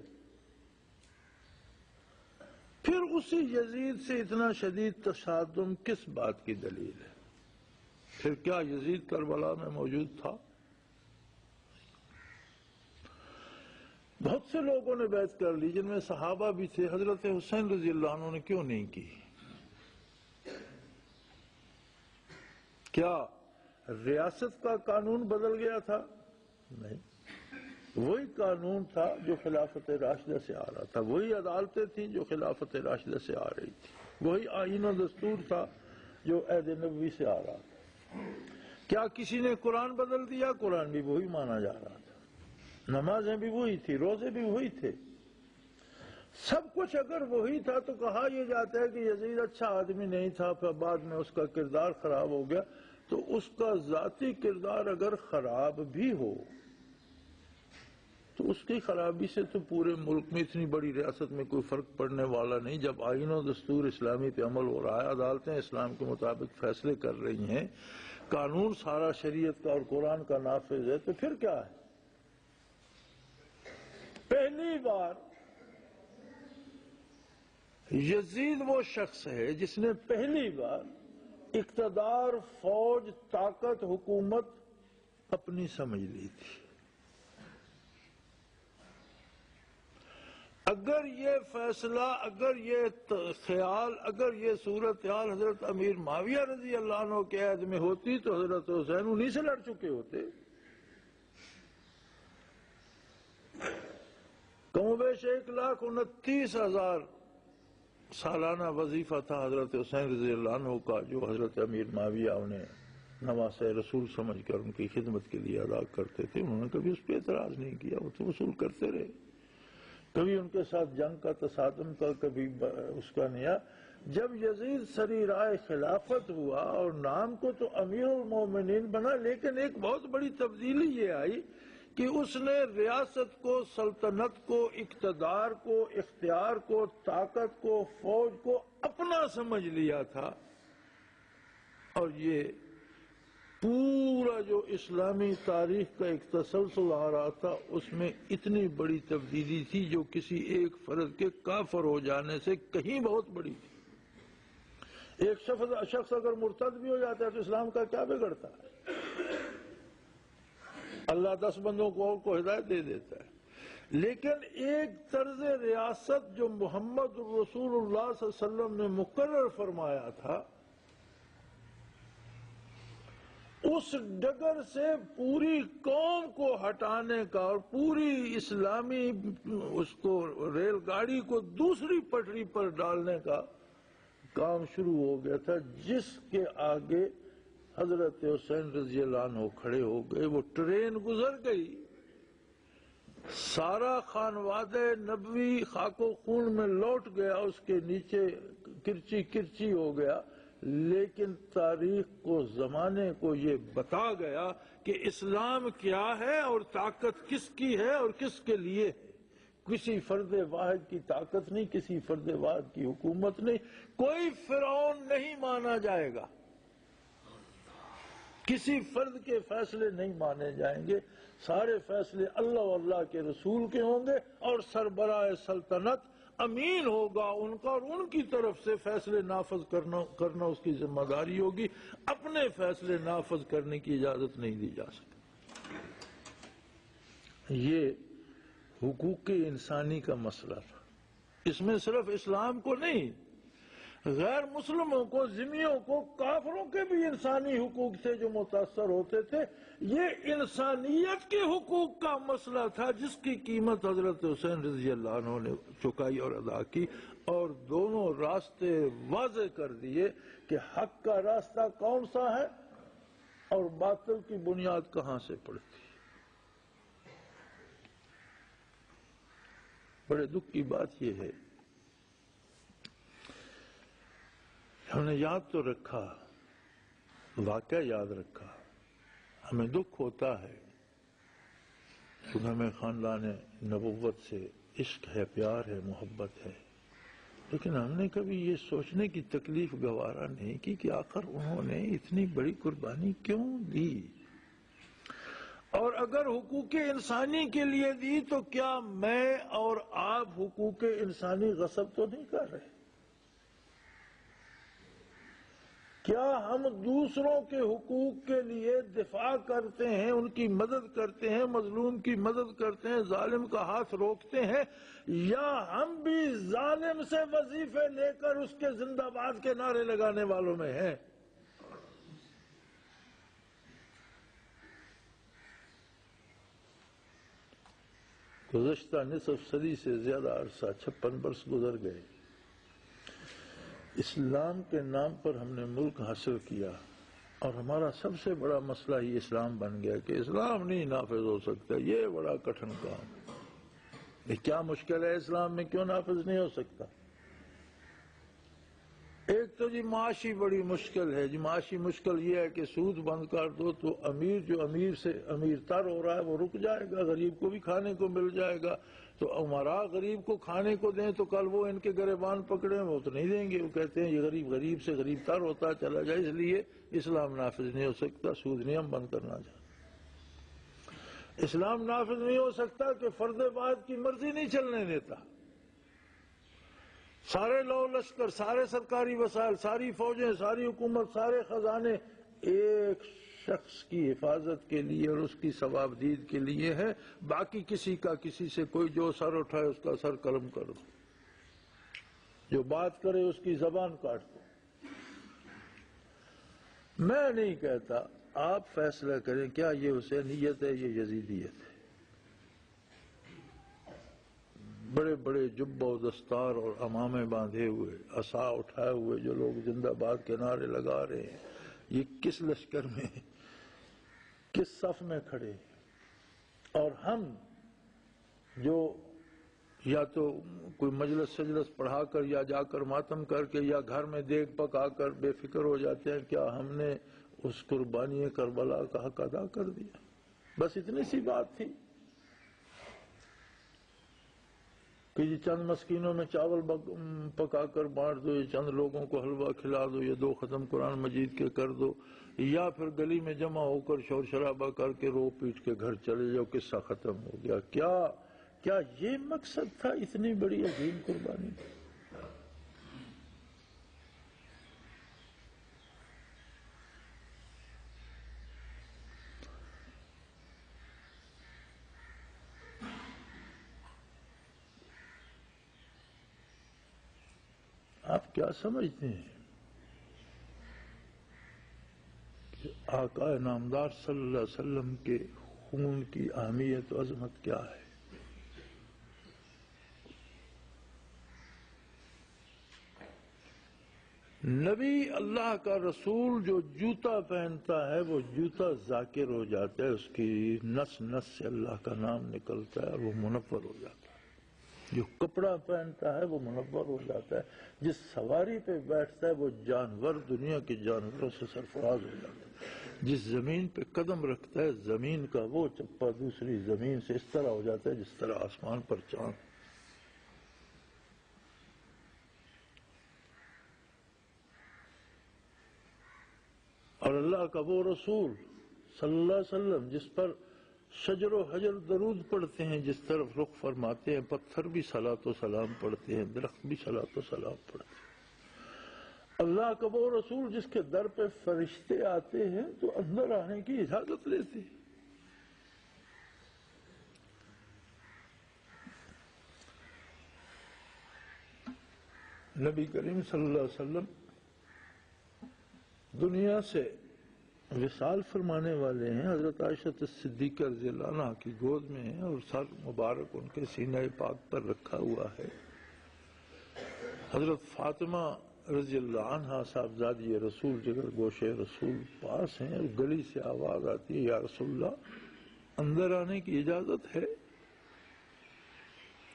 پھر اسی یزید سے اتنا شدید تصادم کس بات کی دلیل ہے؟ پھر کیا یزید کربلا میں موجود تھا؟ بہت سے لوگوں نے بیعت کر لی، جن میں صحابہ بھی تھے۔ حضرت حسین رضی اللہ عنہ نے کیوں نہیں کی؟ کیا ریاست کا قانون بدل گیا تھا؟ نہیں، وہی قانون تھا جو خلافت راشدہ سے آ رہا تھا، وہی عدالتیں تھیں جو خلافت راشدہ سے آ رہی تھی، وہی آئین و دستور تھا جو عہد نبوی سے آ رہا تھا۔ کیا کسی نے قرآن بدل دیا؟ قرآن بھی وہی مانا جا رہا تھا، نمازیں بھی وہی تھی، روزے بھی وہی تھے، سب کچھ اگر وہی تھا تو کہا یہ جاتا ہے کہ یزید اچھا آدمی نہیں تھا، پھر بعد میں اس کا کردار خراب ہو گیا۔ تو اس کا ذاتی کردار اگر خراب بھی ہو تو اس کی خرابی سے تو پورے ملک میں اتنی بڑی ریاست میں کوئی فرق پڑنے والا نہیں۔ جب آئین و دستور اسلامی پہ عمل ہو رہا ہے، عدالتیں اسلام کے مطابق فیصلے کر رہی ہیں، قانون سارا شریعت کا اور قرآن کا نافذ ہے، تو پھر کیا ہے؟ پہلی بار یزید وہ شخص ہے جس نے پہلی بار اقتدار، فوج، طاقت، حکومت اپنی سمجھ لی تھی۔ اگر یہ فیصلہ، اگر یہ خیال، اگر یہ صورتحال حضرت امیر معاویہ رضی اللہ عنہ کے عہد میں ہوتی تو حضرت حسین انہی سے لڑ چکے ہوتے۔ کم و بیش 1,29,000 سالانہ وظیفہ تھا حضرت حسین رضی اللہ عنہ کا، جو حضرت امیر معاویہ انہیں نواسہ رسول سمجھ کر ان کی خدمت کے لیے ادا کرتے تھے۔ انہوں نے کبھی اس پہ اعتراض نہیں کیا، وہ تو وصول کرتے رہے، کبھی ان کے ساتھ جنگ کا، تصادم کا، کبھی اس کا نیا۔ جب یزید سری رائے خلافت ہوا اور نام کو تو امیر المومنین بنا، لیکن ایک بہت بڑی تبدیلی یہ آئی کہ اس نے ریاست کو، سلطنت کو، اقتدار کو، اختیار کو، طاقت کو، فوج کو اپنا سمجھ لیا تھا، اور یہ پورا جو اسلامی تاریخ کا ایک تسلسل آ رہا تھا اس میں اتنی بڑی تبدیلی تھی جو کسی ایک فرد کے کافر ہو جانے سے کہیں بہت بڑی تھی۔ ایک شخص اگر مرتد بھی ہو جاتا ہے تو اسلام کا کیا بگڑتا ہے؟ اللہ 10 بندوں کو اور کو ہدایت دے دیتا ہے۔ لیکن ایک طرز ریاست جو محمد رسول اللہ صلی اللہ علیہ وسلم نے مقرر فرمایا تھا، اس ڈگر سے پوری قوم کو ہٹانے کا اور پوری اسلامی اس کو ریل گاڑی کو دوسری پٹری پر ڈالنے کا کام شروع ہو گیا تھا، جس کے آگے حضرت حسین رضی اللہ عنہ کھڑے ہو گئے۔ وہ ٹرین گزر گئی، سارا خانوادہ نبوی خاک و خون میں لوٹ گیا، اس کے نیچے کرچی کرچی ہو گیا، لیکن تاریخ کو، زمانے کو یہ بتا گیا کہ اسلام کیا ہے اور طاقت کس کی ہے اور کس کے لیے ہے۔ کسی فرد واحد کی طاقت نہیں، کسی فرد واحد کی حکومت نہیں، کوئی فرعون نہیں مانا جائے گا، کسی فرد کے فیصلے نہیں مانے جائیں گے، سارے فیصلے اللہ و اللہ کے رسول کے ہوں گے، اور سربراہ سلطنت امین ہوگا ان کا، اور ان کی طرف سے فیصلے نافذ کرنا اس کی ذمہ داری ہوگی، اپنے فیصلے نافذ کرنے کی اجازت نہیں دی جا سکتی۔ یہ حقوق انسانی کا مسئلہ تھا، اس میں صرف اسلام کو نہیں، غیر مسلموں کو، ذمیوں کو، کافروں کے بھی انسانی حقوق تھے جو متاثر ہوتے تھے۔ یہ انسانیت کے حقوق کا مسئلہ تھا جس کی قیمت حضرت حسین رضی اللہ عنہ نے چکائی اور ادا کی، اور دونوں راستے واضح کر دیے کہ حق کا راستہ کون سا ہے اور باطل کی بنیاد کہاں سے پڑتی۔ بڑے دکھ کی بات یہ ہے، ہم نے یاد تو رکھا، واقعہ یاد رکھا، ہمیں دکھ ہوتا ہے کیونکہ ہمیں خاندان نبوت سے عشق ہے، پیار ہے، محبت ہے، لیکن ہم نے کبھی یہ سوچنے کی تکلیف گوارا نہیں کی کہ آخر انہوں نے اتنی بڑی قربانی کیوں دی، اور اگر حقوق انسانی کے لیے دی تو کیا میں اور آپ حقوق انسانی غصب تو نہیں کر رہے؟ کیا ہم دوسروں کے حقوق کے لیے دفاع کرتے ہیں، ان کی مدد کرتے ہیں، مظلوم کی مدد کرتے ہیں، ظالم کا ہاتھ روکتے ہیں، یا ہم بھی ظالم سے وظیفے لے کر اس کے زندہ باد کے نعرے لگانے والوں میں ہیں؟ گزشتہ نصف صدی سے زیادہ عرصہ، 56 برس گزر گئے، اسلام کے نام پر ہم نے ملک حاصل کیا، اور ہمارا سب سے بڑا مسئلہ ہی اسلام بن گیا کہ اسلام نہیں نافذ ہو سکتا۔ یہ بڑا کٹھن کام ہے، یہ کیا مشکل ہے اسلام میں، کیوں نافذ نہیں ہو سکتا؟ ایک تو جی معاشی بڑی مشکل ہے، جی معاشی مشکل یہ ہے کہ سود بند کر دو تو امیر جو امیر سے امیر تر ہو رہا ہے وہ رک جائے گا، غریب کو بھی کھانے کو مل جائے گا، تو امراء غریب کو کھانے کو دیں تو کل وہ ان کے گریبان پکڑیں، وہ تو نہیں دیں گے، وہ کہتے ہیں یہ غریب غریب سے غریب تر ہوتا چلا جائے، اس لیے اسلام نافذ نہیں ہو سکتا، سود نہیں ہم بند کرنا چاہتے۔ اسلام نافذ نہیں ہو سکتا کہ فرد واحد کی مرضی نہیں چلنے دیتا، سارے لو لشکر، سارے سرکاری وسائل، ساری فوجیں، ساری حکومت، سارے خزانے ایک شخص کی حفاظت کے لیے اور اس کی ثوابدید کے لیے ہے، باقی کسی کا کسی سے کوئی جو سر اٹھائے اس کا سر قلم کر دو، جو بات کرے اس کی زبان کاٹ دو۔ میں نہیں کہتا، آپ فیصلہ کریں کیا یہ حسینیت ہے، یہ یزیدیت ہے۔ بڑے بڑے جبہ و دستار اور عمامے باندھے ہوئے، عصا اٹھائے ہوئے جو لوگ زندہ باد کے نعرے لگا رہے ہیں، یہ کس لشکر میں، کس صف میں کھڑے؟ اور ہم جو یا تو کوئی مجلس سجلس پڑھا کر یا جا کر ماتم کر کے یا گھر میں دیگ پکا کر بے فکر ہو جاتے ہیں، کیا ہم نے اس قربانی کربلا کا حق ادا کر دیا؟ بس اتنی سی بات تھی۔ کہ یہ چند مسکینوں میں چاول پکا کر بانٹ دو، یہ چند لوگوں کو حلوہ کھلا دو، یہ 2 ختم قرآن مجید کے کر دو، یا پھر گلی میں جمع ہو کر شور شرابہ کر کے رو پیٹ کے گھر چلے جاؤ، قصہ ختم ہو گیا۔ کیا یہ مقصد تھا اتنی بڑی عظیم قربانی؟ آپ کیا سمجھتے ہیں کہ آقا نامدار صلی اللہ علیہ وسلم کے خون کی اہمیت و عظمت کیا ہے؟ نبی اللہ کا رسول جو جوتا پہنتا ہے وہ جوتا ذاکر ہو جاتا ہے، اس کی نس نس سے اللہ کا نام نکلتا ہے اور وہ منور ہو جاتا ہے۔ جو کپڑا پہنتا ہے وہ منور ہو جاتا ہے، جس سواری پہ بیٹھتا ہے وہ جانور دنیا کے جانوروں سے سرفراز ہو جاتا ہے، جس زمین پہ قدم رکھتا ہے زمین کا وہ چپا دوسری زمین سے اس طرح ہو جاتا ہے جس طرح آسمان پر چاند۔ اور اللہ کا وہ رسول صلی اللہ علیہ وسلم جس پر شجر و حجر درود پڑھتے ہیں، جس طرف رخ فرماتے ہیں پتھر بھی صلاۃ و سلام پڑھتے ہیں، درخت بھی صلاۃ و سلام پڑھتے ہیں۔ اللہ کا وہ رسول جس کے در پہ فرشتے آتے ہیں تو اندر آنے کی اجازت لیتے ہیں۔ نبی کریم صلی اللہ علیہ وسلم دنیا سے وصال فرمانے والے ہیں، حضرت عائشہ صدیقہ رضی اللہ عنہ کی گود میں ہیں اور سر مبارک ان کے سینہ پاک پر رکھا ہوا ہے۔ حضرت فاطمہ رضی اللہ عنہ صاحبزادی رسول جگر گوشے رسول پاس ہیں، اور گلی سے آواز آتی ہے یا رسول اللہ اندر آنے کی اجازت ہے؟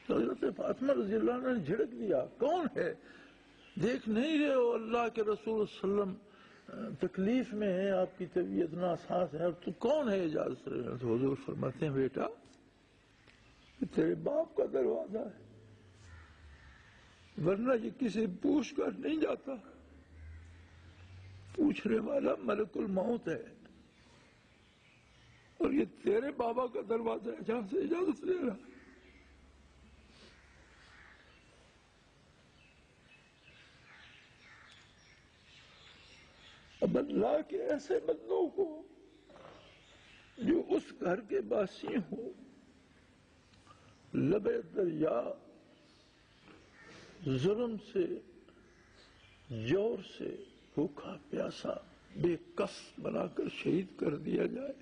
تو حضرت فاطمہ رضی اللہ عنہ نے جھڑک دیا، کون ہے؟ دیکھ نہیں رہے ہو اللہ کے رسول صلی اللہ علیہ وسلم تکلیف میں ہے، آپ کی طبیعت ناساز ہے، اور تو کون ہے اجازت رہے؟ تو حضور فرماتے ہیں بیٹا یہ تیرے باپ کا دروازہ ہے، ورنہ یہ کسی پوچھ کر نہیں جاتا، پوچھنے والا ملک الموت ہے، اور یہ تیرے بابا کا دروازہ ہے جہاں سے اجازت لے رہا ہے۔ اب اللہ کے ایسے بندوں کو جو اس گھر کے باسی ہوں، لبے دریا ظلم سے جور سے بھوکا پیاسا بے کس بنا کر شہید کر دیا جائے،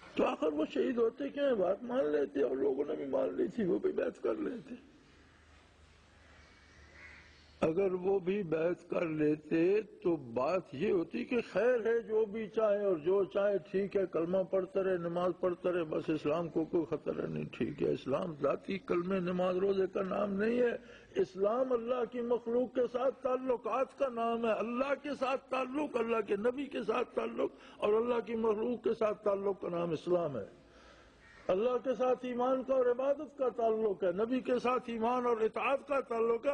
تو آخر وہ شہید ہوتے کیا ہیں؟ بات مان لیتے، اور لوگوں نے بھی مان لی تھی، وہ بھی بیعت کر لیتے۔ اگر وہ بھی بیعت کر لیتے تو بات یہ ہوتی کہ خیر ہے، جو بھی چاہے اور جو چاہے ٹھیک ہے، کلمہ پڑھتا رہے، نماز پڑھتا رہے، بس اسلام کو کوئی خطرہ نہیں، ٹھیک ہے۔ اسلام ذاتی کلمے نماز روزے کا نام نہیں ہے، اسلام اللہ کی مخلوق کے ساتھ تعلقات کا نام ہے، اللہ کے ساتھ تعلق، اللہ کے نبی کے ساتھ تعلق اور اللہ کی مخلوق کے ساتھ تعلق کا نام اسلام ہے۔ اللہ کے ساتھ ایمان کا اور عبادت کا تعلق ہے، نبی کے ساتھ ایمان اور اطاعت کا تعلق ہے،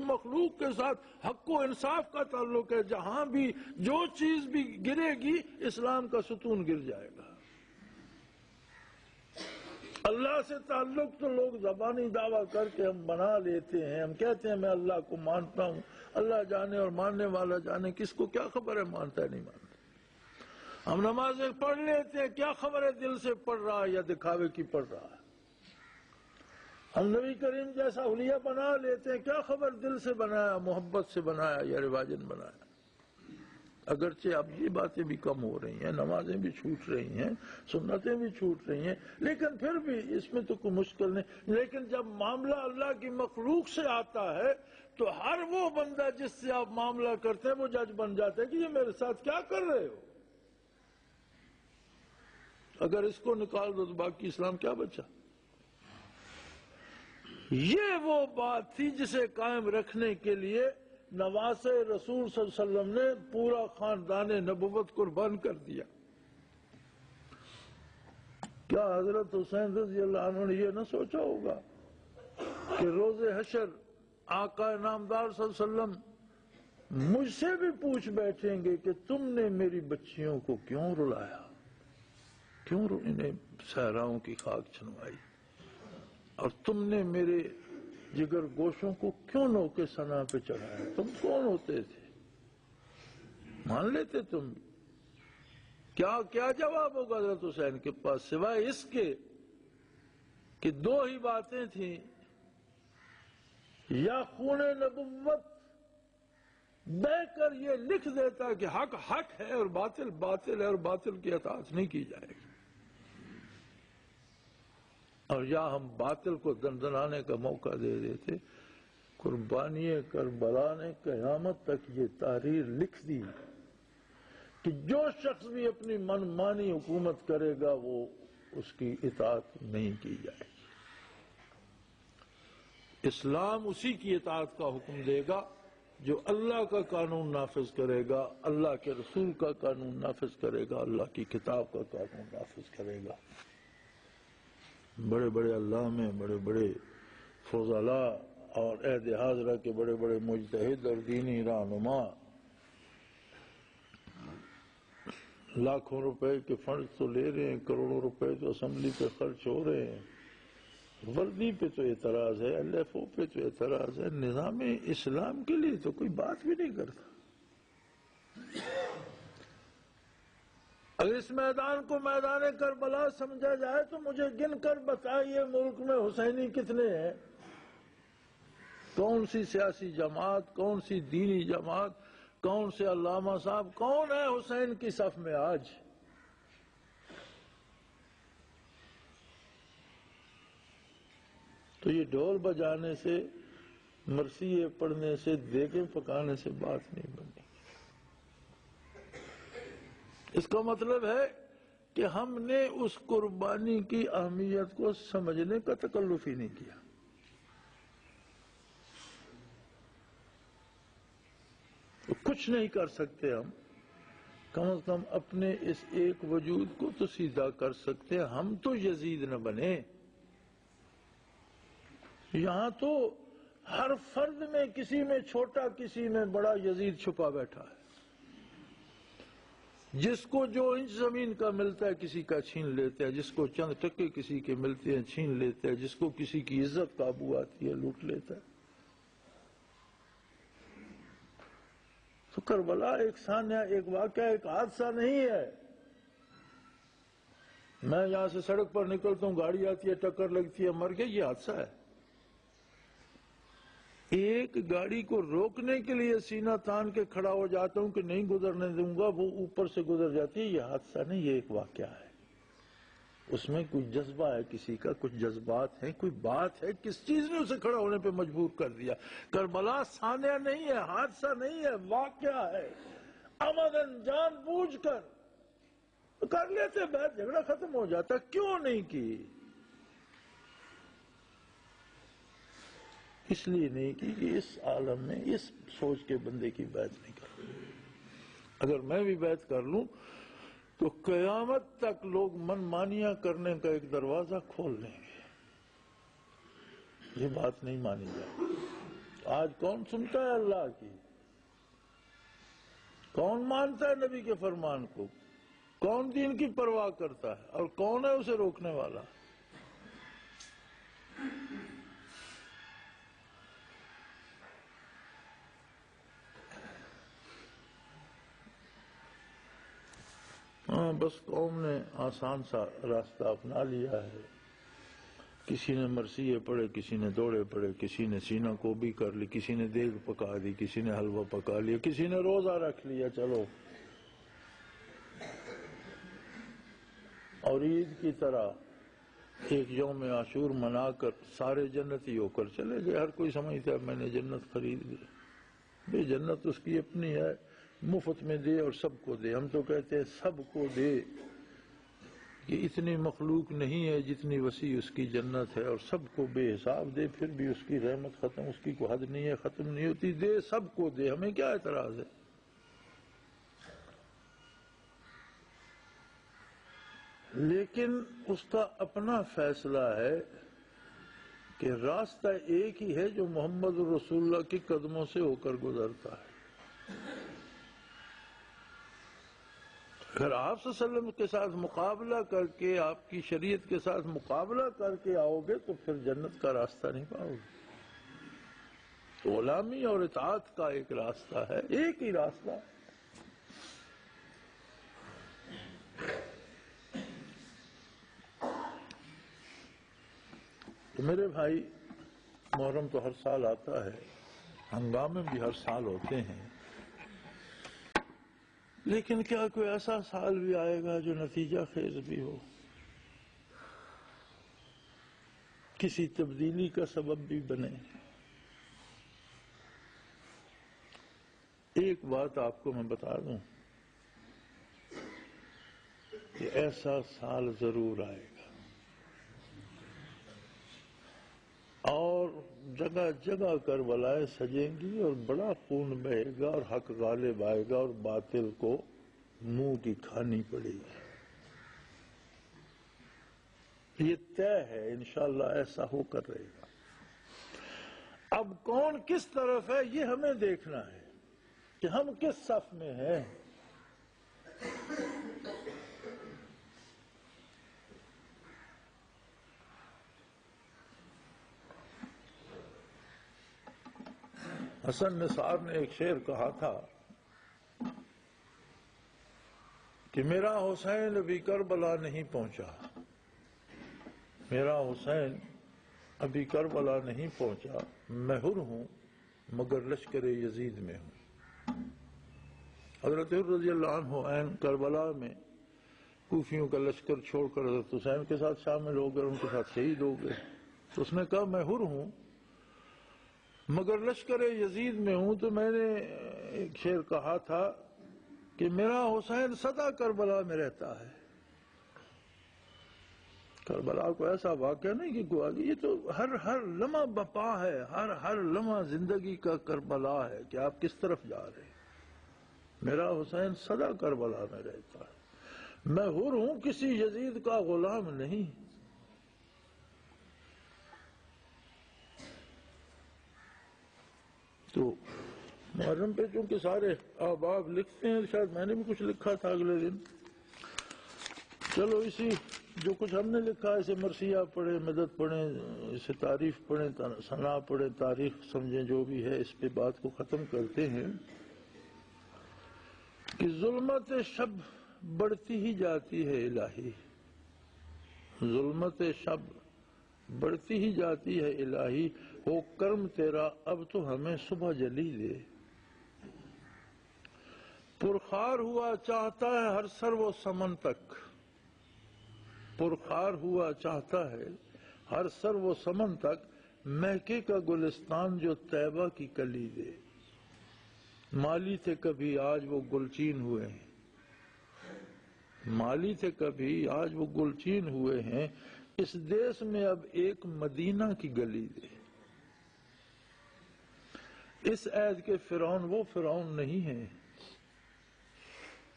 مخلوق کے ساتھ حق و انصاف کا تعلق ہے۔ جہاں بھی جو چیز بھی گرے گی اسلام کا ستون گر جائے گا۔ اللہ سے تعلق تو لوگ زبانی دعویٰ کر کے ہم بنا لیتے ہیں، ہم کہتے ہیں میں اللہ کو مانتا ہوں، اللہ جانے اور ماننے والا جانے، کس کو کیا خبر ہے مانتا ہے نہیں مانتا۔ ہم نمازیں پڑھ لیتے ہیں، کیا خبر ہے دل سے پڑھ رہا ہے یا دکھاوے کی پڑھ رہا ہے۔ ہم نبی کریم جیسا حلیہ بنا لیتے ہیں، کیا خبر دل سے بنایا، محبت سے بنایا یا رواجن بنایا۔ اگرچہ اب یہ باتیں بھی کم ہو رہی ہیں، نمازیں بھی چھوٹ رہی ہیں، سنتیں بھی چھوٹ رہی ہیں، لیکن پھر بھی اس میں تو کوئی مشکل نہیں۔ لیکن جب معاملہ اللہ کی مخلوق سے آتا ہے تو ہر وہ بندہ جس سے آپ معاملہ کرتے ہیں وہ جج بن جاتا ہے کہ یہ میرے ساتھ کیا کر رہے ہو۔ اگر اس کو نکال دو تو باقی اسلام کیا بچا؟ یہ وہ بات تھی جسے قائم رکھنے کے لیے نواسے رسول صلی اللہ علیہ وسلم نے پورا خاندان نبوت قربان کر دیا۔ کیا حضرت حسین رضی اللہ عنہ نے یہ نہ سوچا ہوگا کہ روز حشر آقا نامدار صلی اللہ علیہ وسلم مجھ سے بھی پوچھ بیٹھیں گے کہ تم نے میری بچیوں کو کیوں رلایا، کیوں انہیں صحراؤں کی خاک چھنوائی، اور تم نے میرے جگر گوشوں کو کیوں نوکے سنا پہ چڑھایا، تم کون ہوتے تھے، مان لیتے تم؟ کیا جواب ہوگا حضرت حسین کے پاس سوائے اس کے کہ دو ہی باتیں تھیں، یا خون نبوت بہ کر یہ لکھ دیتا کہ حق حق ہے اور باطل باطل ہے اور باطل کی اطاعت نہیں کی جائے گی، اور یا ہم باطل کو دندنانے کا موقع دے دیتے۔ قربانی کربلا نے قیامت تک یہ تحریر لکھ دی کہ جو شخص بھی اپنی من مانی حکومت کرے گا وہ اس کی اطاعت نہیں کی جائے گی۔ اسلام اسی کی اطاعت کا حکم دے گا جو اللہ کا قانون نافذ کرے گا، اللہ کے رسول کا قانون نافذ کرے گا، اللہ کی کتاب کا قانون نافذ کرے گا۔ بڑے بڑے علامے، بڑے بڑے فضلاء اور عہد حاضرہ کے بڑے بڑے مجتہد اور دینی رہنما لاکھوں روپے کے فنڈ تو لے رہے ہیں، کروڑوں روپے تو اسمبلی پہ خرچ ہو رہے ہیں، وردی پہ تو اعتراض ہے، ایل ایف او پہ تو اعتراض ہے، نظام اسلام کے لیے تو کوئی بات بھی نہیں کرتا۔ اگر اس میدان کو میدان کربلا سمجھا جائے تو مجھے گن کر بتائیے ملک میں حسینی کتنے ہیں، کون سی سیاسی جماعت، کون سی دینی جماعت، کون سے علامہ صاحب، کون ہے حسین کی صف میں آج؟ تو یہ ڈھول بجانے سے، مرثیے پڑھنے سے، دیگیں پکانے سے بات نہیں بنی۔ اس کا مطلب ہے کہ ہم نے اس قربانی کی اہمیت کو سمجھنے کا تکلف ہی نہیں کیا۔ تو کچھ نہیں کر سکتے ہم، کم از کم اپنے اس ایک وجود کو تو سیدھا کر سکتے ہیں، ہم تو یزید نہ بنے۔ یہاں تو ہر فرد میں کسی میں چھوٹا کسی میں بڑا یزید چھپا بیٹھا ہے، جس کو جو انچ زمین کا ملتا ہے کسی کا چھین لیتا ہے، جس کو چند ٹکے کسی کے ملتے ہیں چھین لیتا ہے، جس کو کسی کی عزت قابو آتی ہے لوٹ لیتا ہے۔ تو کربلا ایک سانحہ، ایک واقعہ، ایک حادثہ نہیں ہے۔ میں یہاں سے سڑک پر نکلتا ہوں، گاڑی آتی ہے، ٹکر لگتی ہے، مر گیا، یہ حادثہ ہے۔ ایک گاڑی کو روکنے کے لیے سینہ تان کے کھڑا ہو جاتا ہوں کہ نہیں گزرنے دوں گا، وہ اوپر سے گزر جاتی ہے، یہ حادثہ نہیں، یہ ایک واقعہ ہے۔ اس میں کوئی جذبہ ہے، کسی کا کچھ جذبات ہیں، کوئی بات ہے، کس چیز نے اسے کھڑا ہونے پہ مجبور کر دیا۔ کربلا سانحہ نہیں ہے، حادثہ نہیں ہے، واقعہ ہے۔ عمدن جان بوجھ کر لیتے، بحث جھگڑا ختم ہو جاتا، کیوں نہیں کی؟ اس لیے نہیں کی کہ اس عالم میں اس سوچ کے بندے کی بیعت نہیں کر۔ اگر میں بھی بیعت کر لوں تو قیامت تک لوگ من مانیاں کرنے کا ایک دروازہ کھول لیں گے، یہ بات نہیں مانی جائے۔ آج کون سنتا ہے اللہ کی؟ کون مانتا ہے نبی کے فرمان کو؟ کون دین کی پرواہ کرتا ہے؟ اور کون ہے اسے روکنے والا؟ ہاں، بس قوم نے آسان سا راستہ اپنا لیا ہے۔ کسی نے مرثیے پڑھے، کسی نے دوڑے پڑھے، کسی نے سینہ کو بھی کر لی، کسی نے دیگ پکا دی، کسی نے حلوہ پکا لیا، کسی نے روزہ رکھ لیا، چلو۔ اور عید کی طرح ایک یوم عاشور منا کر سارے جنتی ہو کر چلے گئے۔ ہر کوئی سمجھتا ہے میں نے جنت خرید لی۔ بے جنت اس کی اپنی ہے، مفت میں دے اور سب کو دے۔ ہم تو کہتے ہیں سب کو دے، یہ اتنی مخلوق نہیں ہے جتنی وسیع اس کی جنت ہے، اور سب کو بے حساب دے، پھر بھی اس کی رحمت ختم، اس کی کوئی حد نہیں ہے، ختم نہیں ہوتی، دے سب کو دے، ہمیں کیا اعتراض ہے؟ لیکن اس کا اپنا فیصلہ ہے کہ راستہ ایک ہی ہے جو محمد رسول اللہ کے قدموں سے ہو کر گزرتا ہے۔ اگر آپ صلی اللہ علیہ وسلم کے ساتھ مقابلہ کر کے، آپ کی شریعت کے ساتھ مقابلہ کر کے آؤ گے تو پھر جنت کا راستہ نہیں پاؤ گے۔ تو غلامی اور اطاعت کا ایک راستہ ہے، ایک ہی راستہ۔ تو میرے بھائی، محرم تو ہر سال آتا ہے، ہنگامے بھی ہر سال ہوتے ہیں، لیکن کیا کوئی ایسا سال بھی آئے گا جو نتیجہ خیز بھی ہو، کسی تبدیلی کا سبب بھی بنے؟ ایک بات آپ کو میں بتا دوں کہ ایسا سال ضرور آئے گا، اور جگہ جگہ کربلائیں سجیں گی اور بڑا خون بہے گا اور حق غالب آئے گا اور باطل کو منہ کی کھانی پڑے گی۔ یہ طے ہے، انشاءاللہ ایسا ہو کر رہے گا۔ اب کون کس طرف ہے یہ ہمیں دیکھنا ہے کہ ہم کس صف میں ہیں۔ حسن نثار نے ایک شعر کہا تھا کہ میرا حسین ابھی کربلا نہیں پہنچا، میرا حسین ابھی کربلا نہیں پہنچا، میں حر ہوں مگر لشکر یزید میں ہوں۔ حضرت حر رضی اللہ عنہ عین کربلا میں کوفیوں کا لشکر چھوڑ کر حضرت حسین کے ساتھ شامل ہو گئے، ان کے ساتھ شہید ہو گئے۔ تو اس نے کہا میں حر ہوں مگر لشکر یزید میں ہوں۔ تو میں نے ایک شعر کہا تھا کہ میرا حسین سدا کربلا میں رہتا ہے۔ کربلا کو ایسا واقعہ نہیں کہ کوئی آگے، یہ تو ہر لمحہ بپا ہے، ہر لمحہ زندگی کا کربلا ہے کہ آپ کس طرف جا رہے ہیں۔ میرا حسین سدا کربلا میں رہتا ہے، میں حر ہوں کسی یزید کا غلام نہیں۔ تو محرم پہ چونکہ سارے احباب لکھتے ہیں، شاید میں نے بھی کچھ لکھا تھا اگلے دن، چلو اسی جو کچھ ہم نے لکھا اسے مرثیہ پڑھیں، مدد پڑھیں، اسے تعریف پڑھیں، ثنا پڑھیں، تاریخ سمجھیں، جو بھی ہے اس پہ بات کو ختم کرتے ہیں کہ ظلمت شب بڑھتی ہی جاتی ہے الہی، ظلمت شب بڑھتی ہی جاتی ہے الہی، ہو کرم تیرا اب تو ہمیں صبح جلی دے۔ پرخار ہوا چاہتا ہے ہر سر و سمن تک، پرخار ہوا چاہتا ہے ہر سر و سمن تک، مہکے کا گلستان جو طیبہ کی کلی دے۔ مالی تھے کبھی آج وہ گلچین ہوئے ہیں، مالی تھے کبھی آج وہ گلچین ہوئے ہیں، اس دیس میں اب ایک مدینہ کی گلی دے۔ اس عہد کے فرعون وہ فرعون نہیں ہے،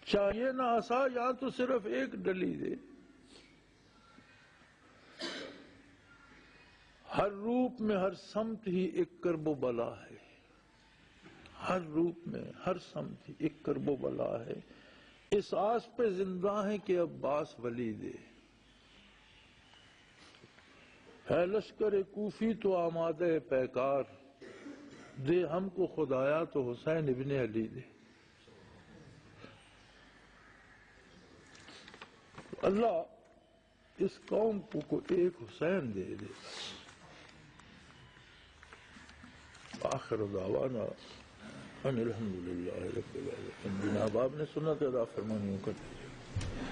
چاہیے نہ عصا یا تو صرف ایک ڈلی دے۔ ہر روپ میں ہر سمت ہی ایک کرب و بلا ہے، ہر روپ میں ہر سمت ہی ایک کرب و بلا ہے، اس آس پہ زندہ ہے کہ عباس ولی دے۔ ہے لشکر کوفی تو آمادہ پیکار، دے ہم کو خدایا تو حسین ابن علی دے۔ اللہ اس قوم کو ایک حسین دے دے۔ آخر دعوانا ان الحمدللہ رب العالمین۔ جناب آپ نے سنت ادا فرمانی کر دیجیے۔